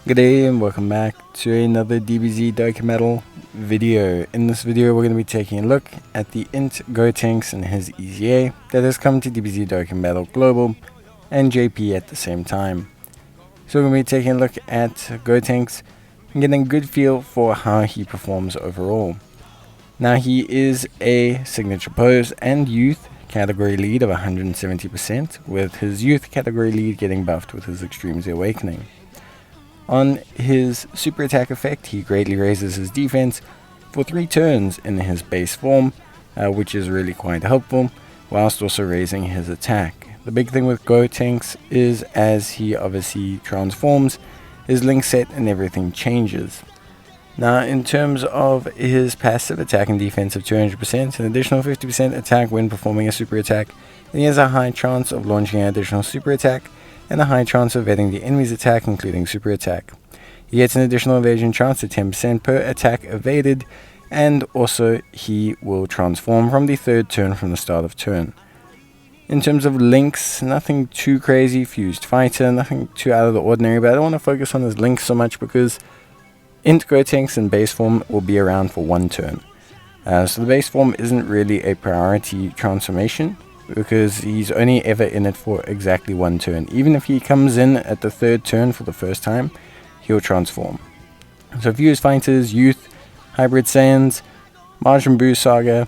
Good day and welcome back to another DBZ Dokkan video. In this video we're going to be taking a look at the INT Gotenks and his EZA that has come to DBZ Dokkan Global and JP at the same time. So we're going to be taking a look at Gotenks and getting a good feel for how he performs overall. Now he is a signature pose and youth category lead of 170%, with his youth category lead getting buffed with his Extreme Z Awakening. On his super attack effect, he greatly raises his defense for 3 turns in his base form, which is really quite helpful, whilst also raising his attack. The big thing with Gotenks is, as he obviously transforms, his link set and everything changes. Now, in terms of his passive attack and defense of 200%, an additional 50% attack when performing a super attack, and he has a high chance of launching an additional super attack, and a high chance of evading the enemy's attack, including super attack. He gets an additional evasion chance of 10% per attack evaded, and also he will transform from the 3rd turn from the start of turn. In terms of links, nothing too crazy. Fused Fighter, nothing too out of the ordinary, but I don't want to focus on his links so much because INT Gotenks in base form will be around for 1 turn. So the base form isn't really a priority transformation, because he's only ever in it for exactly 1 turn. Even if he comes in at the 3rd turn for the first time, he'll transform. So Fused Fighters, Youth, Hybrid Saiyans, Majin Buu Saga,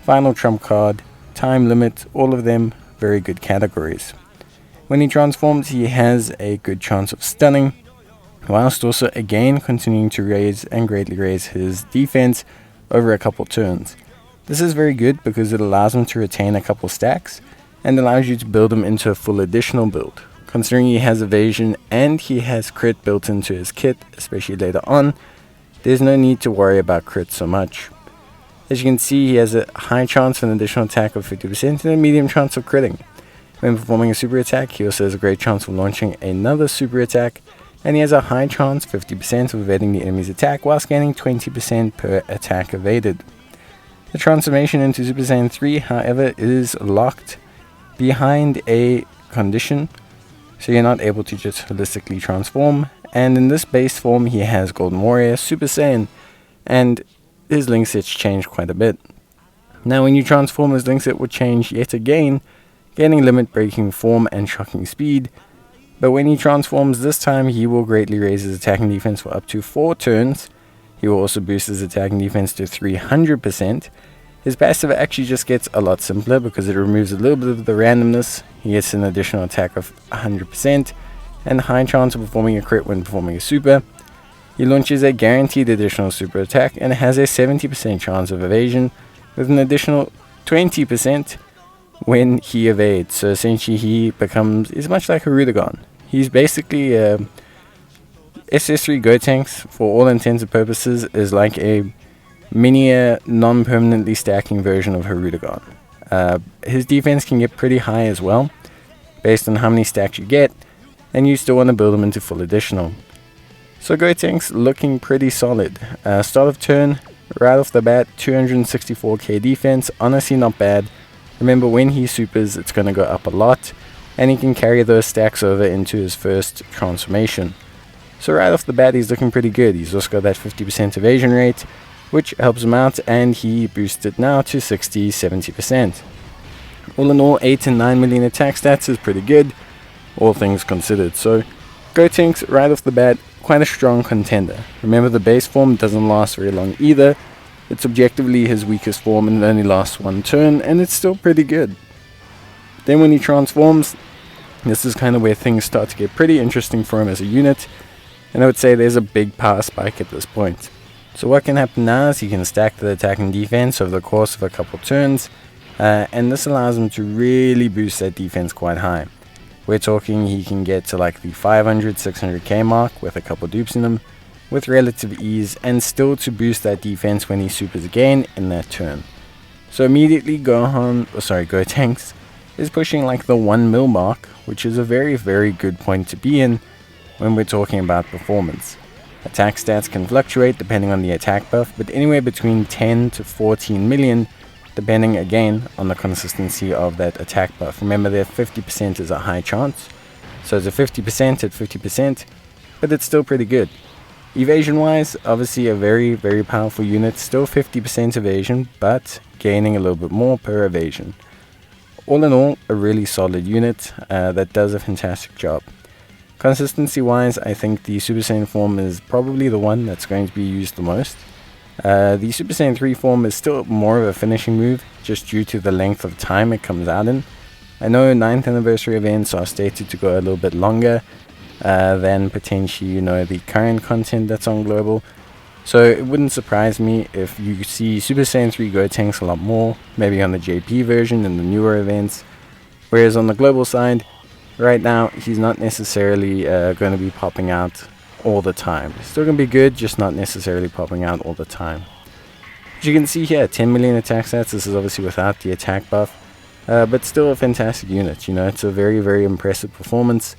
Final Trump Card, Time Limit, all of them very good categories. When he transforms, he has a good chance of stunning, whilst also again continuing to raise and greatly raise his defense over a couple turns. This is very good because it allows him to retain a couple stacks and allows you to build him into a full additional build. Considering he has evasion and he has crit built into his kit, especially later on, there's no need to worry about crit so much. As you can see, he has a high chance of an additional attack of 50% and a medium chance of critting. When performing a super attack, he also has a great chance of launching another super attack, and he has a high chance, 50%, of evading the enemy's attack while gaining 20% per attack evaded. The transformation into Super Saiyan 3, however, is locked behind a condition, so you're not able to just holistically transform. And in this base form, he has Golden Warrior, Super Saiyan, and his link sets change quite a bit. Now, when you transform, his link set will change yet again, gaining limit breaking form and shocking speed. But when he transforms this time, he will greatly raise his attacking defense for up to 4 turns. He will also boost his attacking defense to 300%. His passive actually just gets a lot simpler because it removes a little bit of the randomness. He gets an additional attack of 100% and a high chance of performing a crit when performing a super. He launches a guaranteed additional super attack and has a 70% chance of evasion with an additional 20% when he evades. So essentially he's much like a Rudigon. He's basically SS3 Gotenks, for all intents and purposes, is like a mini non-permanently stacking version of Hirudegarn. His defense can get pretty high as well, based on how many stacks you get, and you still want to build him into full additional. So Gotenks looking pretty solid. Start of turn, right off the bat, 264k defense, honestly not bad. Remember, when he supers, it's going to go up a lot, and he can carry those stacks over into his first transformation. So right off the bat, he's looking pretty good. He's also got that 50% evasion rate, which helps him out, and he boosted it now to 60-70%. All in all, 8 and 9 million attack stats is pretty good, all things considered. So Gotenks, right off the bat, quite a strong contender. Remember, the base form doesn't last very long either. It's objectively his weakest form, and it only lasts 1 turn, and it's still pretty good. Then when he transforms, this is kind of where things start to get pretty interesting for him as a unit. And I would say there's a big power spike at this point. So what can happen now is he can stack the attack and defense over the course of a couple turns, and this allows him to really boost that defense quite high. We're talking he can get to like the 500-600k mark with a couple dupes in him with relative ease, and still to boost that defense when he supers again in that turn. So immediately Gotenks is pushing like the 1 mil mark, which is a very, very good point to be in when we're talking about performance. Attack stats can fluctuate depending on the attack buff, but anywhere between 10 to 14 million, depending again on the consistency of that attack buff. Remember that 50% is a high chance, so it's a 50% at 50%, but it's still pretty good. Evasion wise, obviously a very powerful unit, still 50% evasion, but gaining a little bit more per evasion. All in all, a really solid unit that does a fantastic job. Consistency wise, I think the Super Saiyan form is probably the one that's going to be used the most. The Super Saiyan 3 form is still more of a finishing move, just due to the length of time it comes out in. I know 9th anniversary events are stated to go a little bit longer than potentially, the current content that's on Global. So it wouldn't surprise me if you see Super Saiyan 3 Gotenks a lot more, maybe on the JP version in the newer events. Whereas on the Global side, right now, he's not necessarily going to be popping out all the time. Still going to be good, just not necessarily popping out all the time. As you can see here, 10 million attack stats. This is obviously without the attack buff, but still a fantastic unit. It's a very impressive performance.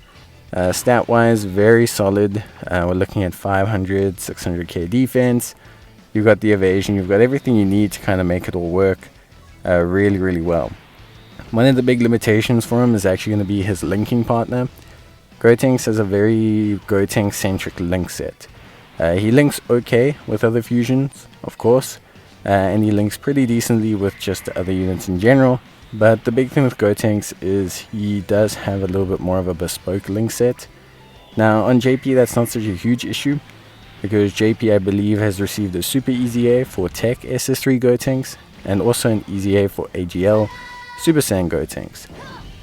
Stat wise, very solid. We're looking at 500, 600k defense. You've got the evasion, you've got everything you need to kind of make it all work really well. One of the big limitations for him is actually going to be his linking partner. Gotenks has a very Gotenks centric link set. He links okay with other fusions, of course, and he links pretty decently with just other units in general. But the big thing with Gotenks is he does have a little bit more of a bespoke link set. Now on JP that's not such a huge issue, because JP I believe has received a super EZA for Tech SS3 Gotenks, and also an EZA for AGL Super Saiyan Gotenks.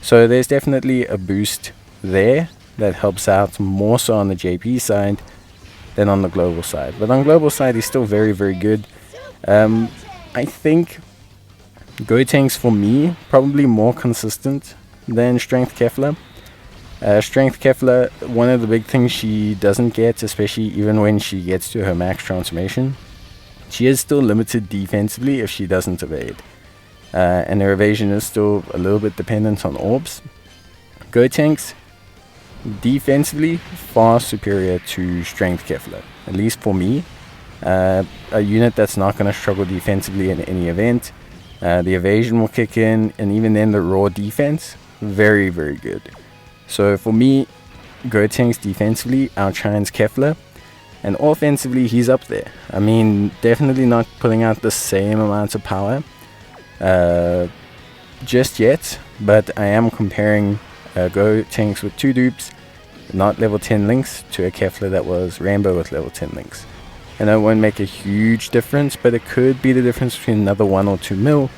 So there's definitely a boost there that helps out more so on the JP side than on the global side. But on global side he's still very good. I think Gotenks for me probably more consistent than Strength Kefla. Strength Kefla, one of the big things she doesn't get, especially even when she gets to her max transformation, she is still limited defensively if she doesn't evade. And her evasion is still a little bit dependent on orbs. Gotenks, defensively, far superior to Strength Kefla, at least for me. A unit that's not going to struggle defensively in any event. The evasion will kick in, and even then the raw defense, very good. So for me, Gotenks defensively outshines Kefla, and offensively he's up there. I mean, definitely not pulling out the same amount of power just yet, but I am comparing Gotenks with 2 dupes, not level 10 links, to a Kefla that was Rainbow with level 10 links. And it won't make a huge difference, but it could be the difference between another 1 or 2 mil.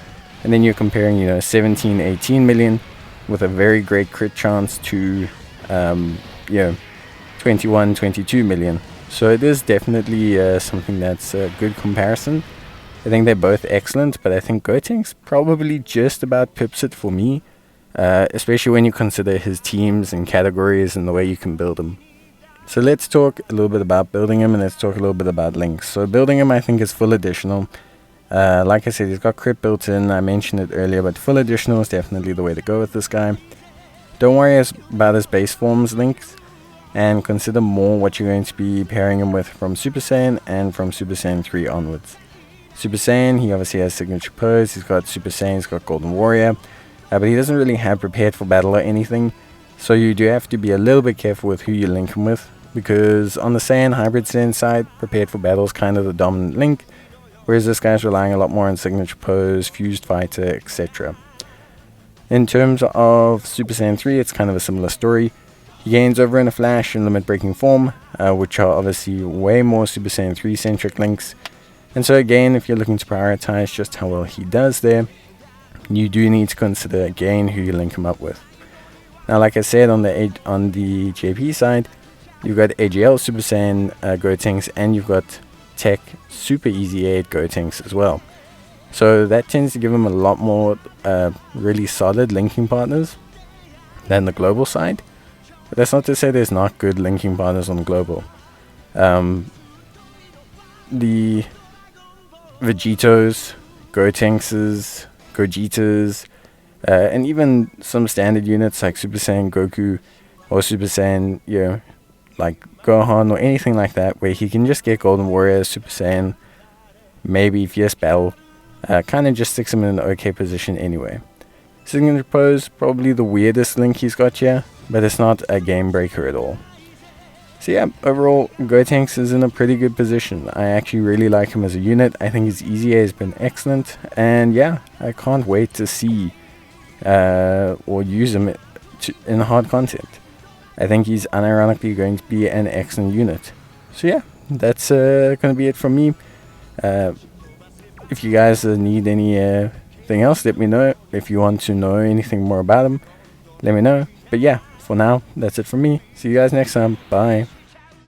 And then you're comparing, 17, 18 million with a very great crit chance to, 21, 22 million. So it is definitely something that's a good comparison. I think they're both excellent, but I think Gotenks probably just about pips it for me, especially when you consider his teams and categories and the way you can build them. So let's talk a little bit about building him, and let's talk a little bit about links. So building him I think is full additional. Like I said, he's got crit built in, I mentioned it earlier, but full additional is definitely the way to go with this guy. Don't worry about his base forms links, and consider more what you're going to be pairing him with from Super Saiyan and from Super Saiyan 3 onwards. Super Saiyan, he obviously has signature pose, he's got Super Saiyan, he's got Golden Warrior, but he doesn't really have prepared for battle or anything, so you do have to be a little bit careful with who you link him with, because on the Saiyan, Hybrid Saiyan side, prepared for battle is kind of the dominant link, whereas this guy's relying a lot more on signature pose, fused fighter, etc. In terms of Super Saiyan 3, it's kind of a similar story. He gains over in a flash and limit breaking form, which are obviously way more Super Saiyan 3 centric links. And so again, if you're looking to prioritize just how well he does there, you do need to consider again who you link him up with. Now, like I said, on the JP side, you've got AGL Super Saiyan Gotenks, and you've got Tech Super Easy 8 Gotenks as well. So that tends to give him a lot more really solid linking partners than the global side. But that's not to say there's not good linking partners on global. The Vegetos, Gotenkses, Gojitas, and even some standard units like Super Saiyan Goku or Super Saiyan, like Gohan or anything like that, where he can just get Golden Warrior, Super Saiyan, maybe Fierce Battle, kind of just sticks him in an okay position anyway. Signature Pose, probably the weirdest link he's got here, but it's not a game breaker at all. So yeah, overall, Gotenks is in a pretty good position. I actually really like him as a unit. I think his EZA has been excellent, and yeah, I can't wait to see or use him in hard content. I think he's unironically going to be an excellent unit. So yeah, that's going to be it from me. If you guys need anything else, let me know. If you want to know anything more about him, let me know. But yeah, for now, that's it from me. See you guys next time. Bye.